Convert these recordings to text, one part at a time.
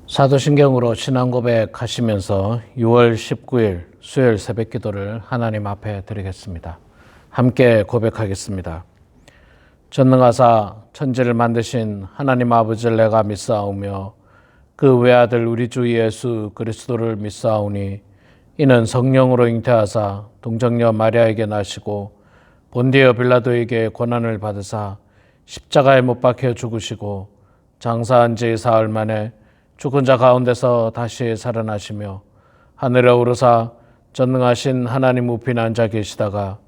사도신경으로 신앙 고백하시면서 6월 19일 수요일 새벽 기도를 하나님 앞에 드리겠습니다. 함께 고백하겠습니다. 전능하사 천지를 만드신 하나님 아버지를 내가 믿사오며 그 외아들 우리 주 예수 그리스도를 믿사오니 이는 성령으로 잉태하사 동정녀 마리아에게 나시고 본디오 빌라도에게 고난을 받으사 십자가에 못 박혀 죽으시고 장사한 지 사흘 만에 죽은 자 가운데서 다시 살아나시며 하늘에 오르사 전능하신 하나님 우편에 앉아 계시다가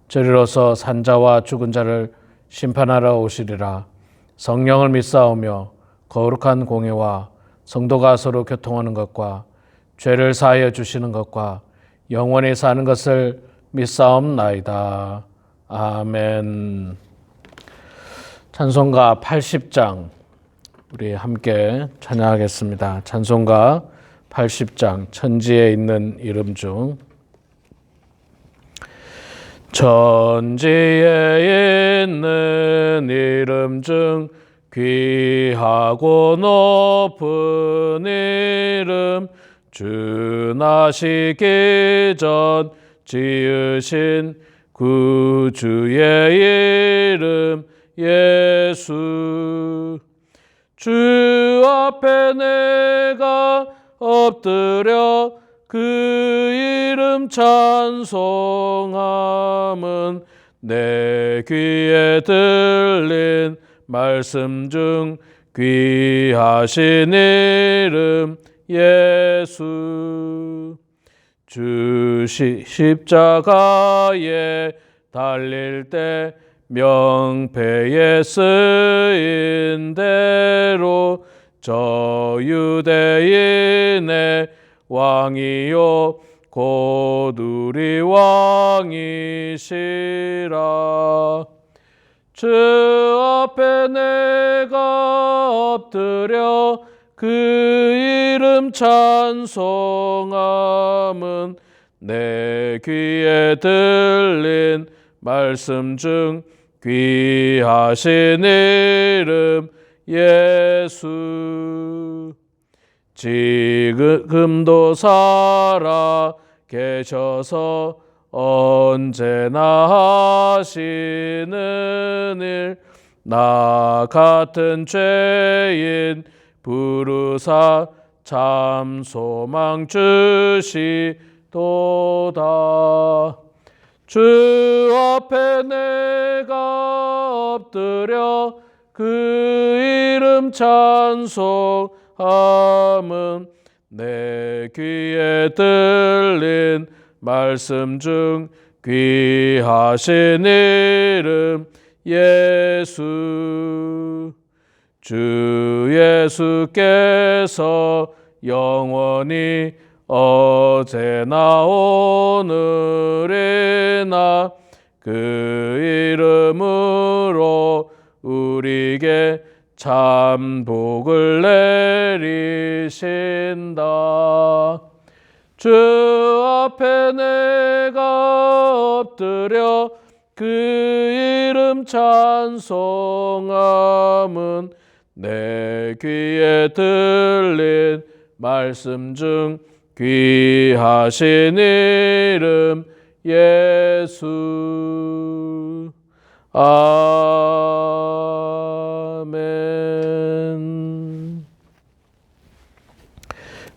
저리로서 산자와 죽은 자를 심판하러 오시리라. 성령을 믿사오며 거룩한 공예와 성도가 서로 교통하는 것과 죄를 사하여 주시는 것과 영원히 사는 것을 믿사옵나이다. 아멘. 찬송가 80장 우리 함께 찬양하겠습니다. 찬송가 80장 천지에 있는 이름 중 천지에 있는 이름 중 귀하고 높은 이름 주 나시기 전 지으신 구주의 이름 예수 주 앞에 내가 엎드려 그 이름 찬송함은 내 귀에 들린 말씀 중 귀하신 이름 예수 주 십자가에 달릴 때 명패에 쓰인 대로 저 유대인의 왕이요 곧 우리 왕이시라. 주 앞에 내가 엎드려 그 이름 찬송함은 내 귀에 들린 말씀 중 귀하신 이름 예수 지금도 살아 계셔서 언제나 하시는 일 나 같은 죄인 부르사 참 소망 주시도다. 주 앞에 내가 엎드려 그 이름 찬송함은 내 귀에 들린 말씀 중 귀하신 이름 예수 주 예수께서 영원히 어제나 오늘이나 그 이름으로 우리에게 참 복을 내리신다. 주 앞에 내가 엎드려 그 이름 찬송함은 내 귀에 들린 말씀 중 귀하신 이름 예수 아멘.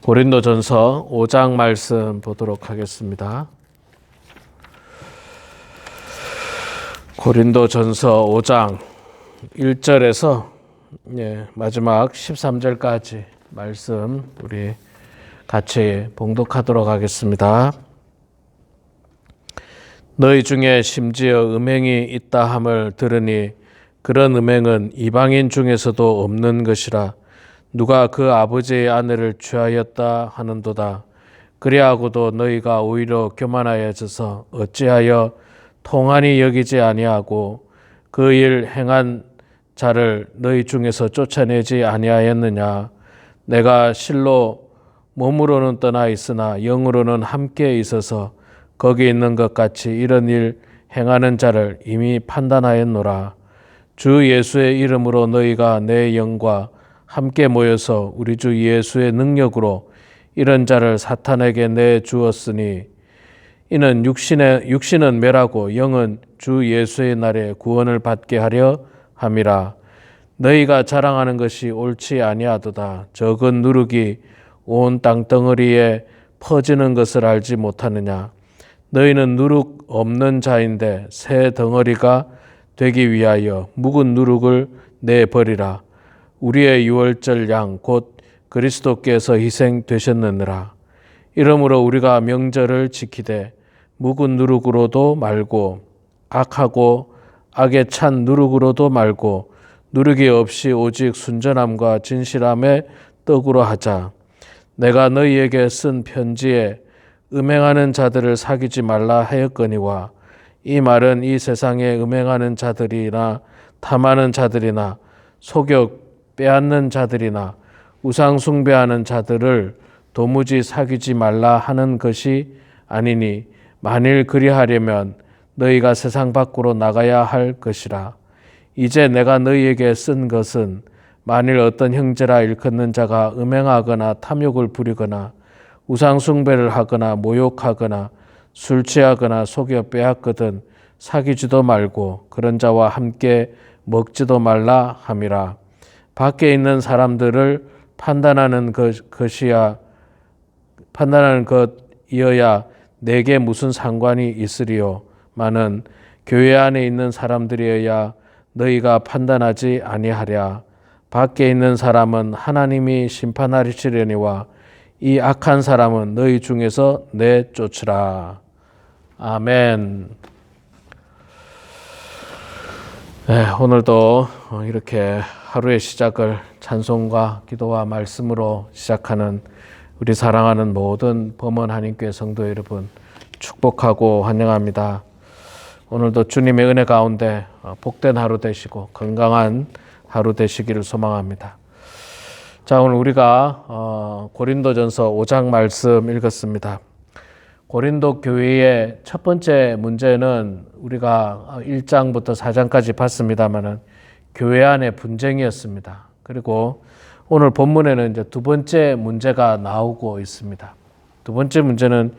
고린도전서 5장 말씀 보도록 하겠습니다. 고린도전서 5장 1절에서 마지막 13절까지 말씀 우리 같이 봉독하도록 하겠습니다. 너희 중에 심지어 음행이 있다 함을 들으니 그런 음행은 이방인 중에서도 없는 것이라. 누가 그 아버지의 아내를 취하였다 하는도다. 그리하고도 너희가 오히려 교만하여져서 어찌하여 통한이 여기지 아니하고 그 일 행한 자를 너희 중에서 쫓아내지 아니하였느냐. 내가 실로 몸으로는 떠나 있으나 영으로는 함께 있어서 거기 있는 것 같이 이런 일 행하는 자를 이미 판단하였노라. 주 예수의 이름으로 너희가 내 영과 함께 모여서 우리 주 예수의 능력으로 이런 자를 사탄에게 내주었으니 이는 육신은 멸하고 영은 주 예수의 날에 구원을 받게 하려 함이라. 너희가 자랑하는 것이 옳지 아니하도다. 적은 누룩이 온 땅덩어리에 퍼지는 것을 알지 못하느냐. 너희는 누룩 없는 자인데 새 덩어리가 되기 위하여 묵은 누룩을 내버리라. 우리의 유월절 양 곧 그리스도께서 희생되셨느니라. 이러므로 우리가 명절을 지키되 묵은 누룩으로도 말고 악하고 악에 찬 누룩으로도 말고 누룩이 없이 오직 순전함과 진실함의 떡으로 하자. 내가 너희에게 쓴 편지에 음행하는 자들을 사귀지 말라 하였거니와 이 말은 이 세상에 음행하는 자들이나 탐하는 자들이나 속여 빼앗는 자들이나 우상 숭배하는 자들을 도무지 사귀지 말라 하는 것이 아니니 만일 그리하려면 너희가 세상 밖으로 나가야 할 것이라. 이제 내가 너희에게 쓴 것은 만일 어떤 형제라 일컫는 자가 음행하거나 탐욕을 부리거나 우상 숭배를 하거나 모욕하거나 술 취하거나 속여 빼앗거든 사귀지도 말고 그런 자와 함께 먹지도 말라 함이라. 밖에 있는 사람들을 판단하는 것이어야 내게 무슨 상관이 있으리요. 마는 교회 안에 있는 사람들이어야 너희가 판단하지 아니하랴. 밖에 있는 사람은 하나님이 심판하시려니와 이 악한 사람은 너희 중에서 내쫓으라. 아멘. 네, 오늘도 이렇게 하루의 시작을 찬송과 기도와 말씀으로 시작하는 우리 사랑하는 모든 범원 한인교회 성도 여러분 축복하고 환영합니다. 오늘도 주님의 은혜 가운데 복된 하루 되시고 건강한 하루 되시기를 소망합니다. 자, 오늘 우리가 고린도전서 5장 말씀 읽었습니다. 고린도 교회의 첫 번째 문제는 우리가 1장부터 4장까지 봤습니다만은 교회 안의 분쟁이었습니다. 그리고 오늘 본문에는 이제 두 번째 문제가 나오고 있습니다. 두 번째 문제는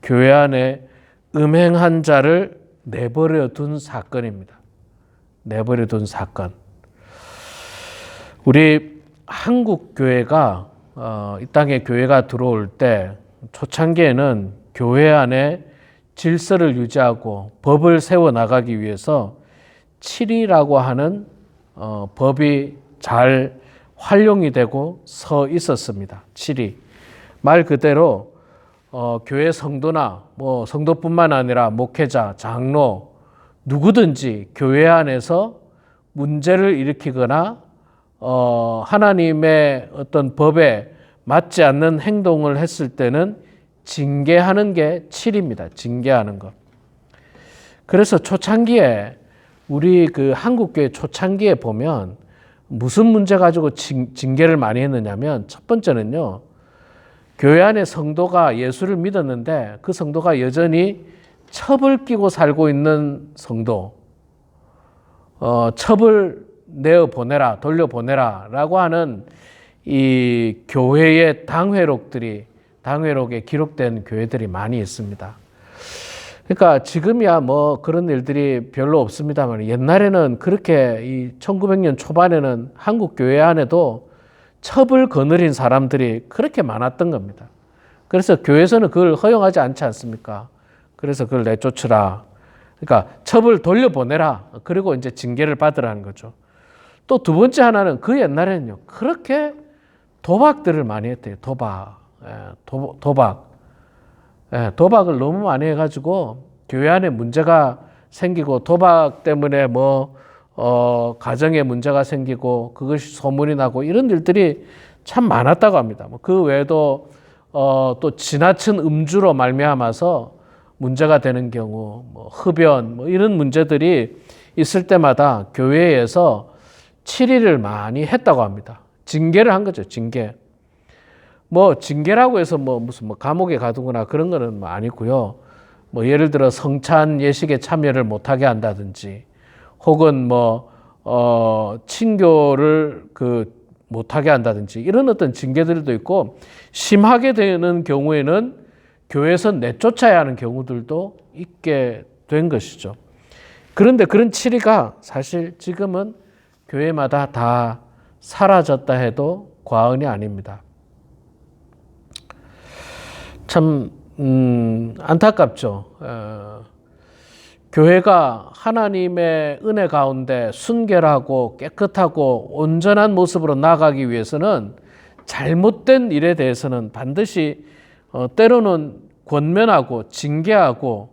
교회 안에 음행한 자를 내버려 둔 사건입니다. 내버려 둔 사건. 우리 한국 교회가 이 땅에 교회가 들어올 때 초창기에는 교회 안에 질서를 유지하고 법을 세워 나가기 위해서 7이라고 하는 법이 잘 활용이 되고 서 있었습니다. 7이 말 그대로 교회 성도나 성도뿐만 아니라 목회자, 장로 누구든지 교회 안에서 문제를 일으키거나 하나님의 어떤 법에 맞지 않는 행동을 했을 때는 징계하는 게 7입니다. 징계하는 것. 그래서 초창기에 우리 그 한국교회 초창기에 보면 무슨 문제 가지고 징계를 많이 했느냐면 첫 번째는요. 교회 안에 성도가 예수를 믿었는데 그 성도가 여전히 첩을 끼고 살고 있는 성도, 첩을 내어 보내라, 돌려 보내라 라고 하는 이 교회의 당회록에 기록된 교회들이 많이 있습니다. 그러니까 지금이야 그런 일들이 별로 없습니다만 옛날에는 그렇게 이 1900년 초반에는 한국 교회 안에도 첩을 거느린 사람들이 그렇게 많았던 겁니다. 그래서 교회에서는 그걸 허용하지 않지 않습니까? 그래서 그걸 내쫓으라. 그러니까 첩을 돌려보내라. 그리고 이제 징계를 받으라는 거죠. 또 두 번째 하나는 그 옛날에는요. 그렇게 도박들을 많이 했대요. 도박을 너무 많이 해가지고 교회 안에 문제가 생기고 도박 때문에 가정에 문제가 생기고 그것이 소문이 나고 이런 일들이 참 많았다고 합니다. 그 외에도 또 지나친 음주로 말미암아서 문제가 되는 경우, 흡연 이런 문제들이 있을 때마다 교회에서 7일을 많이 했다고 합니다. 징계를 한 거죠. 징계. 징계라고 해서 무슨 감옥에 가두거나 그런 거는 아니고요. 예를 들어 성찬 예식에 참여를 못하게 한다든지, 혹은 친교를 못하게 한다든지 이런 어떤 징계들도 있고, 심하게 되는 경우에는 교회에서 내쫓아야 하는 경우들도 있게 된 것이죠. 그런데 그런 치리가 사실 지금은 교회마다 다 사라졌다 해도 과언이 아닙니다. 참 안타깝죠. 교회가 하나님의 은혜 가운데 순결하고 깨끗하고 온전한 모습으로 나아가기 위해서는 잘못된 일에 대해서는 반드시 때로는 권면하고 징계하고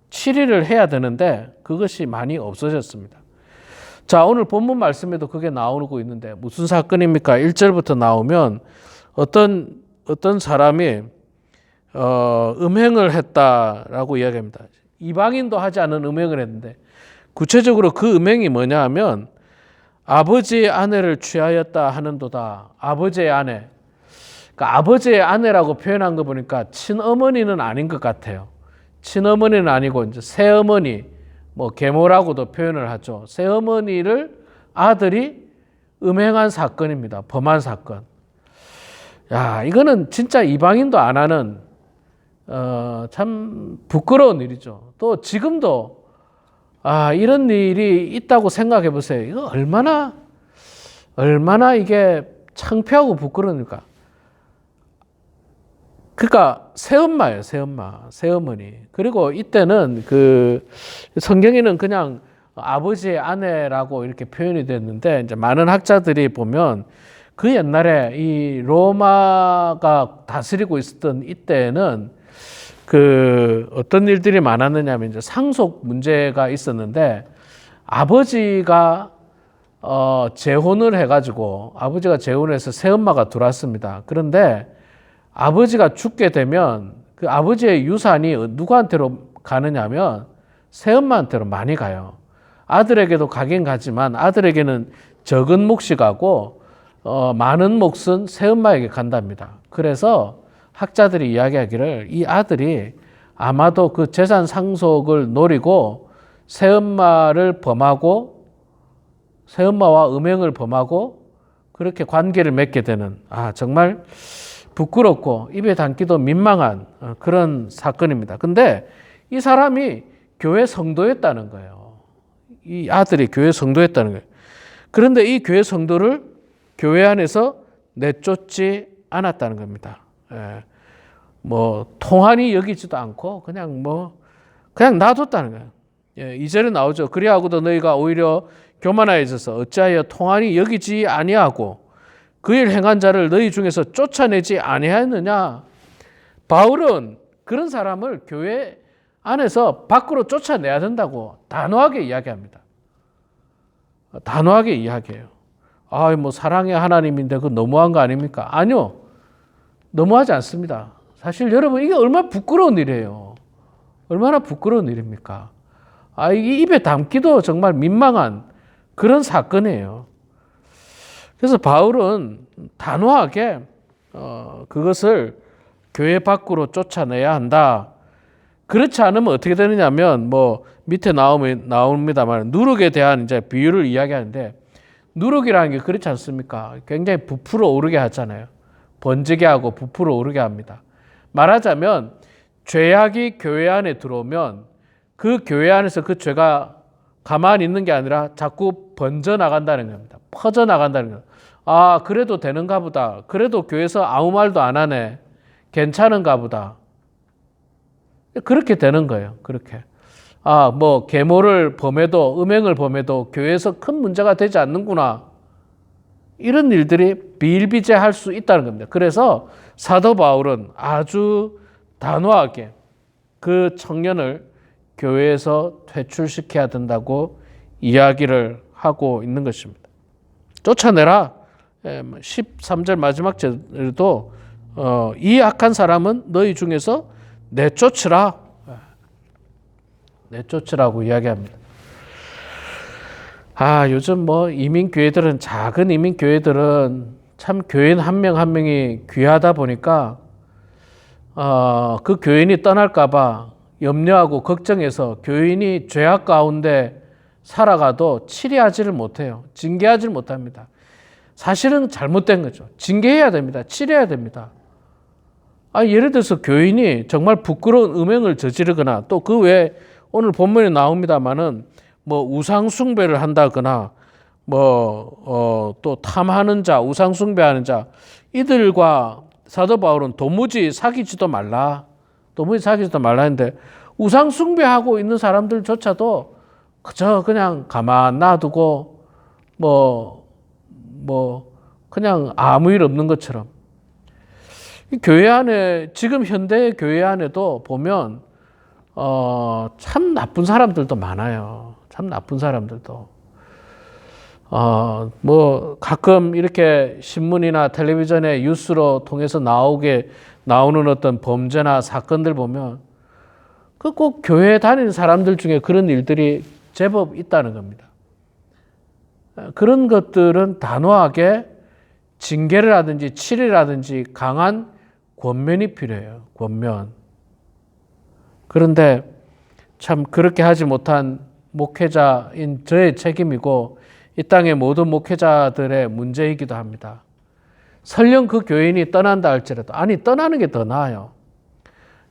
치리를 해야 되는데 그것이 많이 없어졌습니다. 자, 오늘 본문 말씀에도 그게 나오고 있는데 무슨 사건입니까? 1절부터 나오면 어떤 사람이 음행을 했다라고 이야기합니다. 이방인도 하지 않은 음행을 했는데, 구체적으로 그 음행이 뭐냐 하면 아버지의 아내를 취하였다 하는도다. 아버지의 아내. 그러니까 아버지의 아내라고 표현한 거 보니까 친어머니는 아닌 것 같아요. 친어머니는 아니고 이제 새어머니, 뭐 계모라고도 표현을 하죠. 새어머니를 아들이 음행한 사건입니다. 범한 사건. 야, 이거는 진짜 이방인도 안 하는 참 부끄러운 일이죠. 또 지금도 이런 일이 있다고 생각해 보세요. 이거 얼마나 이게 창피하고 부끄러우니까. 그러니까 새엄마예요, 새어머니. 그리고 이때는 그 성경에는 그냥 아버지의 아내라고 이렇게 표현이 됐는데, 이제 많은 학자들이 보면 그 옛날에 이 로마가 다스리고 있었던 이때에는 그 어떤 일들이 많았느냐면 이제 상속 문제가 있었는데, 아버지가 재혼을 해가지고 아버지가 재혼해서 새엄마가 들어왔습니다. 그런데 아버지가 죽게 되면 그 아버지의 유산이 누구한테로 가느냐면 새엄마한테로 많이 가요. 아들에게도 가긴 가지만 아들에게는 적은 몫이 가고 많은 몫은 새엄마에게 간답니다. 그래서 학자들이 이야기하기를 이 아들이 아마도 그 재산 상속을 노리고 새엄마를 범하고 새엄마와 음행을 범하고 그렇게 관계를 맺게 되는 정말 부끄럽고 입에 담기도 민망한 그런 사건입니다. 근데 이 사람이 교회 성도였다는 거예요. 이 아들이 교회 성도였다는 거예요. 그런데 이 교회 성도를 교회 안에서 내쫓지 않았다는 겁니다. 뭐 통한이 여기지도 않고 그냥 놔뒀다는 거예요. 2절에 나오죠. 그리하고도 너희가 오히려 교만하여져서 어찌하여 통한이 여기지 아니하고 그 일 행한 자를 너희 중에서 쫓아내지 아니하였느냐. 바울은 그런 사람을 교회 안에서 밖으로 쫓아내야 된다고 단호하게 이야기합니다. 단호하게 이야기해요. 뭐 사랑의 하나님인데 그거 너무한 거 아닙니까? 아니요. 너무하지 않습니다. 사실 여러분 이게 얼마나 부끄러운 일이에요. 얼마나 부끄러운 일입니까? 이게 입에 담기도 정말 민망한 그런 사건이에요. 그래서 바울은 단호하게 그것을 교회 밖으로 쫓아내야 한다. 그렇지 않으면 어떻게 되느냐면 밑에 나옵니다만 누룩에 대한 이제 비유를 이야기하는데, 누룩이라는 게 그렇지 않습니까? 굉장히 부풀어 오르게 하잖아요. 번지게 하고 부풀어 오르게 합니다. 말하자면 죄악이 교회 안에 들어오면 그 교회 안에서 그 죄가 가만히 있는 게 아니라 자꾸 번져 나간다는 겁니다. 퍼져 나간다는 겁니다. 그래도 되는가 보다. 그래도 교회에서 아무 말도 안 하네. 괜찮은가 보다. 그렇게 되는 거예요. 그렇게. 계모를 범해도, 음행을 범해도 교회에서 큰 문제가 되지 않는구나. 이런 일들이 비일비재할 수 있다는 겁니다. 그래서 사도 바울은 아주 단호하게 그 청년을 교회에서 퇴출시켜야 된다고 이야기를 하고 있는 것입니다. 쫓아내라. 13절 마지막 절에도 이 악한 사람은 너희 중에서 내쫓으라. 내쫓으라고 이야기합니다. 요즘 이민교회들은, 작은 이민교회들은 참 교인 한 명 한 명이 귀하다 보니까 그 교인이 떠날까봐 염려하고 걱정해서 교인이 죄악 가운데 살아가도 치리하지를 못해요. 징계하지를 못합니다. 사실은 잘못된 거죠. 징계해야 됩니다. 치려야 됩니다. 예를 들어서 교인이 정말 부끄러운 음행을 저지르거나 또 그 외에 오늘 본문에 나옵니다만은 뭐 우상 숭배를 한다거나 또 탐하는 자, 우상 숭배하는 자, 이들과 사도 바울은 도무지 사귀지도 말라 했는데, 우상 숭배하고 있는 사람들조차도 그냥 가만 놔두고 그냥 아무 일 없는 것처럼, 교회 안에, 지금 현대 교회 안에도 보면 참 나쁜 사람들도 많아요. 참 나쁜 사람들도. 가끔 이렇게 신문이나 텔레비전에 뉴스로 통해서 나오는 어떤 범죄나 사건들 보면 꼭 교회 다니는 사람들 중에 그런 일들이 제법 있다는 겁니다. 그런 것들은 단호하게 징계를 하든지 치리라든지 강한 권면이 필요해요. 권면. 그런데 참 그렇게 하지 못한 목회자인 저의 책임이고 이 땅의 모든 목회자들의 문제이기도 합니다. 설령 그 교인이 떠난다 할지라도, 떠나는 게 더 나아요.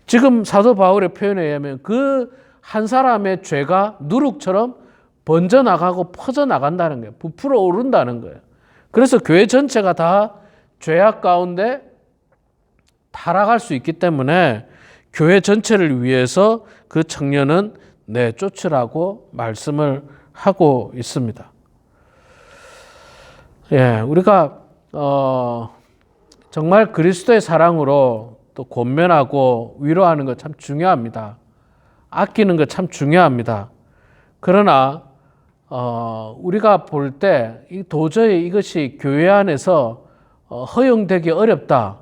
지금 사도 바울의 표현에 의하면 그 한 사람의 죄가 누룩처럼 번져나가고 퍼져나간다는 거예요. 부풀어 오른다는 거예요. 그래서 교회 전체가 다 죄악 가운데 타락할 수 있기 때문에 교회 전체를 위해서 그 청년은 내쫓으라고 말씀을 하고 있습니다. 우리가 정말 그리스도의 사랑으로 또 권면하고 위로하는 것 참 중요합니다. 아끼는 것 참 중요합니다. 그러나 우리가 볼 때 도저히 이것이 교회 안에서 허용되기 어렵다,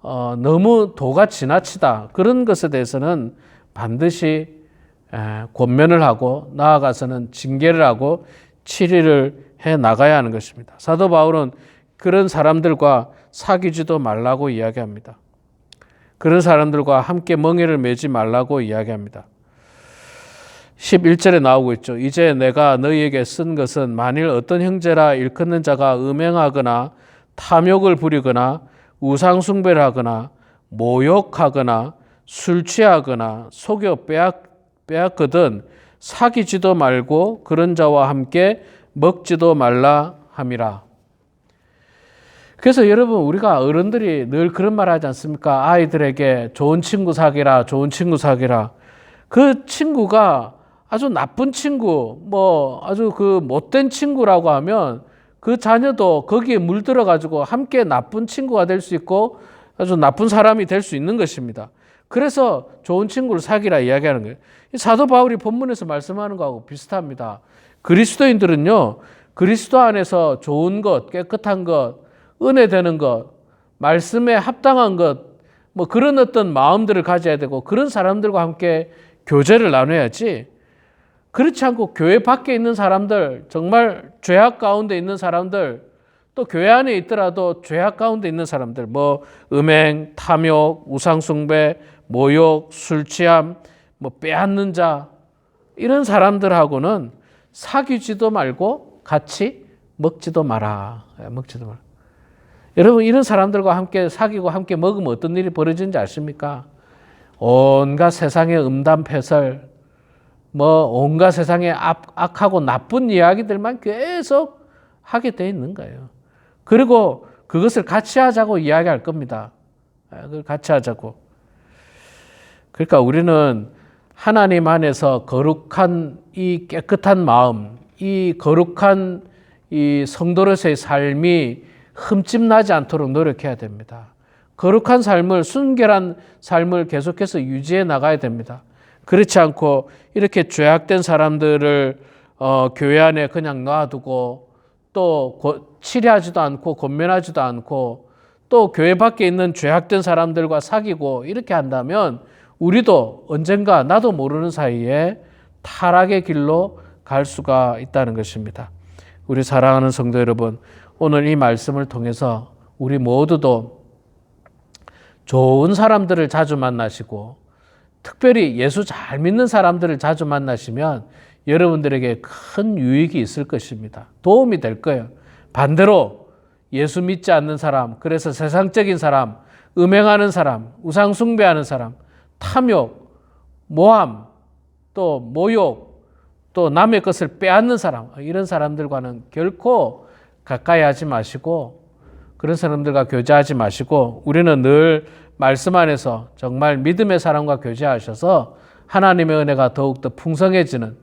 너무 도가 지나치다, 그런 것에 대해서는 반드시 권면을 하고 나아가서는 징계를 하고 치리를 해 나가야 하는 것입니다. 사도 바울은 그런 사람들과 사귀지도 말라고 이야기합니다. 그런 사람들과 함께 멍에를 매지 말라고 이야기합니다. 11절에 나오고 있죠. 이제 내가 너희에게 쓴 것은 만일 어떤 형제라 일컫는 자가 음행하거나 탐욕을 부리거나 우상 숭배를 하거나 모욕하거나 술 취하거나 속여 빼앗거든 사귀지도 말고 그런 자와 함께 먹지도 말라 함이라. 그래서 여러분, 우리가 어른들이 늘 그런 말 하지 않습니까? 아이들에게 좋은 친구 사귀라, 좋은 친구 사귀라. 그 친구가 아주 나쁜 친구, 아주 그 못된 친구라고 하면 그 자녀도 거기에 물들어가지고 함께 나쁜 친구가 될 수 있고 아주 나쁜 사람이 될 수 있는 것입니다. 그래서 좋은 친구를 사귀라 이야기하는 거예요. 사도 바울이 본문에서 말씀하는 거하고 비슷합니다. 그리스도인들은요, 그리스도 안에서 좋은 것, 깨끗한 것, 은혜 되는 것, 말씀에 합당한 것, 그런 어떤 마음들을 가져야 되고 그런 사람들과 함께 교제를 나눠야지, 그렇지 않고 교회 밖에 있는 사람들, 정말 죄악 가운데 있는 사람들, 또 교회 안에 있더라도 죄악 가운데 있는 사람들, 음행, 탐욕, 우상숭배, 모욕, 술취함, 빼앗는 자, 이런 사람들하고는 사귀지도 말고 같이 먹지도 마라. 먹지도 마라. 여러분, 이런 사람들과 함께 사귀고 함께 먹으면 어떤 일이 벌어지는지 아십니까? 온갖 세상의 음담패설, 온갖 세상의 악하고 나쁜 이야기들만 계속 하게 돼 있는 거예요. 그리고 그것을 같이 하자고 이야기할 겁니다. 그걸 같이 하자고. 그러니까 우리는 하나님 안에서 거룩한 이 깨끗한 마음, 이 거룩한 이 성도로서의 삶이 흠집나지 않도록 노력해야 됩니다. 거룩한 삶을, 순결한 삶을 계속해서 유지해 나가야 됩니다. 그렇지 않고 이렇게 죄악된 사람들을 교회 안에 그냥 놔두고 또 치료하지도 않고 권면하지도 않고 또 교회 밖에 있는 죄악된 사람들과 사귀고 이렇게 한다면 우리도 언젠가 나도 모르는 사이에 타락의 길로 갈 수가 있다는 것입니다. 우리 사랑하는 성도 여러분, 오늘 이 말씀을 통해서 우리 모두도 좋은 사람들을 자주 만나시고 특별히 예수 잘 믿는 사람들을 자주 만나시면 여러분들에게 큰 유익이 있을 것입니다. 도움이 될 거예요. 반대로 예수 믿지 않는 사람, 그래서 세상적인 사람, 음행하는 사람, 우상 숭배하는 사람, 탐욕, 모함, 또 모욕, 또 남의 것을 빼앗는 사람, 이런 사람들과는 결코 가까이 하지 마시고 그런 사람들과 교제하지 마시고 우리는 늘 말씀 안에서 정말 믿음의 사람과 교제하셔서 하나님의 은혜가 더욱더 풍성해지는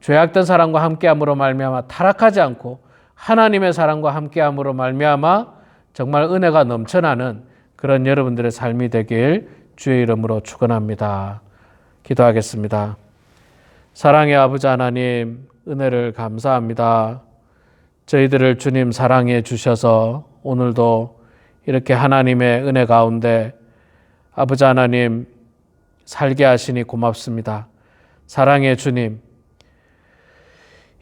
죄악된 사람과 함께함으로 말미암아 타락하지 않고 하나님의 사람과 함께함으로 말미암아 정말 은혜가 넘쳐나는 그런 여러분들의 삶이 되길 주의 이름으로 축원합니다. 기도하겠습니다. 사랑의 아버지 하나님, 은혜를 감사합니다. 저희들을 주님 사랑해 주셔서 오늘도 이렇게 하나님의 은혜 가운데 아버지 하나님 살게 하시니 고맙습니다. 사랑의 주님,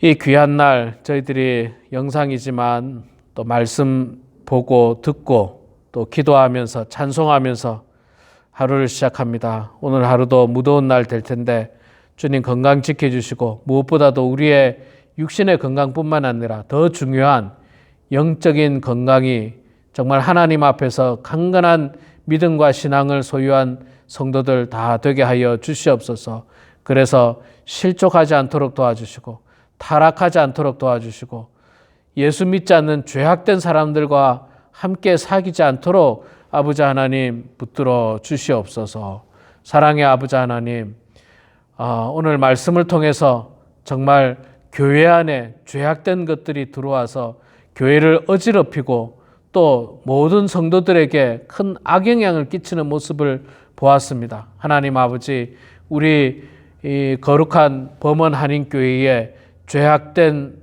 이 귀한 날 저희들이 영상이지만 또 말씀 보고 듣고 또 기도하면서 찬송하면서 하루를 시작합니다. 오늘 하루도 무더운 날 될 텐데 주님 건강 지켜주시고 무엇보다도 우리의 육신의 건강뿐만 아니라 더 중요한 영적인 건강이 정말 하나님 앞에서 강건한 믿음과 신앙을 소유한 성도들 다 되게 하여 주시옵소서. 그래서 실족하지 않도록 도와주시고 타락하지 않도록 도와주시고 예수 믿지 않는 죄악된 사람들과 함께 사귀지 않도록 아버지 하나님 붙들어 주시옵소서. 사랑의 아버지 하나님, 오늘 말씀을 통해서 정말 교회 안에 죄악된 것들이 들어와서 교회를 어지럽히고 또 모든 성도들에게 큰 악영향을 끼치는 모습을 보았습니다. 하나님 아버지, 우리 이 거룩한 범원 한인교회에 죄악된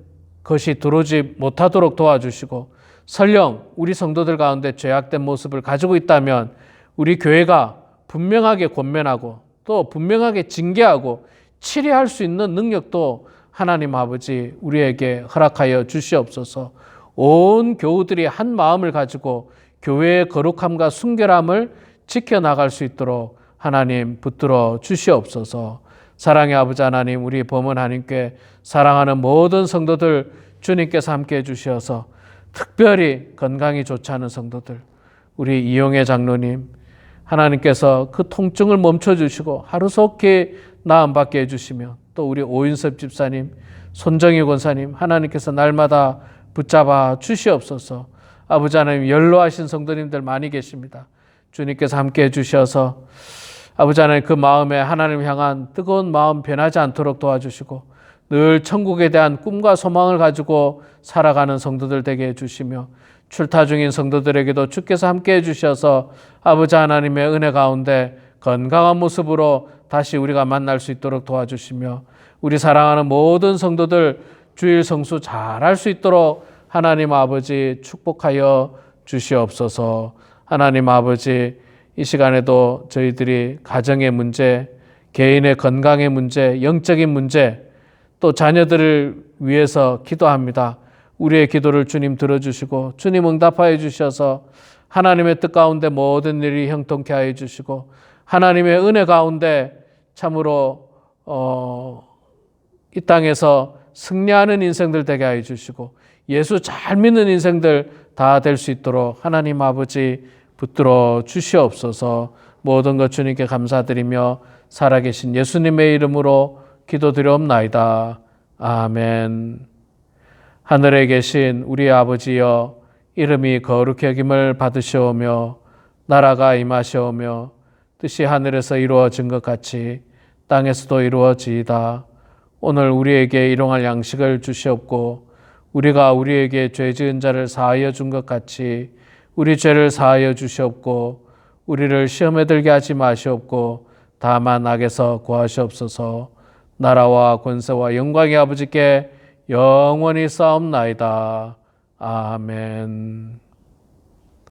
것이 들어오지 못하도록 도와주시고 설령 우리 성도들 가운데 죄악된 모습을 가지고 있다면 우리 교회가 분명하게 권면하고 또 분명하게 징계하고 치료할 수 있는 능력도 하나님 아버지 우리에게 허락하여 주시옵소서. 온 교우들이 한 마음을 가지고 교회의 거룩함과 순결함을 지켜나갈 수 있도록 하나님 붙들어 주시옵소서. 사랑의 아버지 하나님, 우리 범원 한인교회 사랑하는 모든 성도들 주님께서 함께해 주셔서 특별히 건강이 좋지 않은 성도들, 우리 이용혜 장로님 하나님께서 그 통증을 멈춰주시고 하루속히 나음받게 해주시며 또 우리 오윤섭 집사님, 손정희 권사님 하나님께서 날마다 붙잡아 주시옵소서. 아버지 하나님, 연로하신 성도님들 많이 계십니다. 주님께서 함께해 주셔서 아버지 하나님 그 마음에 하나님 향한 뜨거운 마음 변하지 않도록 도와주시고 늘 천국에 대한 꿈과 소망을 가지고 살아가는 성도들 되게 해주시며 출타 중인 성도들에게도 주께서 함께해 주셔서 아버지 하나님의 은혜 가운데 건강한 모습으로 다시 우리가 만날 수 있도록 도와주시며 우리 사랑하는 모든 성도들 주일 성수 잘할 수 있도록 하나님 아버지 축복하여 주시옵소서. 하나님 아버지, 이 시간에도 저희들이 가정의 문제, 개인의 건강의 문제, 영적인 문제, 또 자녀들을 위해서 기도합니다. 우리의 기도를 주님 들어주시고 주님 응답하여 주셔서 하나님의 뜻 가운데 모든 일이 형통케 하여 주시고 하나님의 은혜 가운데 참으로 이 땅에서 승리하는 인생들 되게 하여 주시고 예수 잘 믿는 인생들 다 될 수 있도록 하나님 아버지 붙들어 주시옵소서. 모든 것 주님께 감사드리며 살아계신 예수님의 이름으로 기도드리옵나이다. 아멘. 하늘에 계신 우리 아버지여, 이름이 거룩히 여김을 받으시오며 나라가 임하시오며 뜻이 하늘에서 이루어진 것 같이 땅에서도 이루어지이다. 오늘 우리에게 일용할 양식을 주시옵고 우리가 우리에게 죄 지은 자를 사하여 준 것 같이 우리 죄를 사하여 주시옵고 우리를 시험에 들게 하지 마시옵고 다만 악에서 구하시옵소서. 나라와 권세와 영광이 아버지께 영원히 쌓옵나이다. 아멘.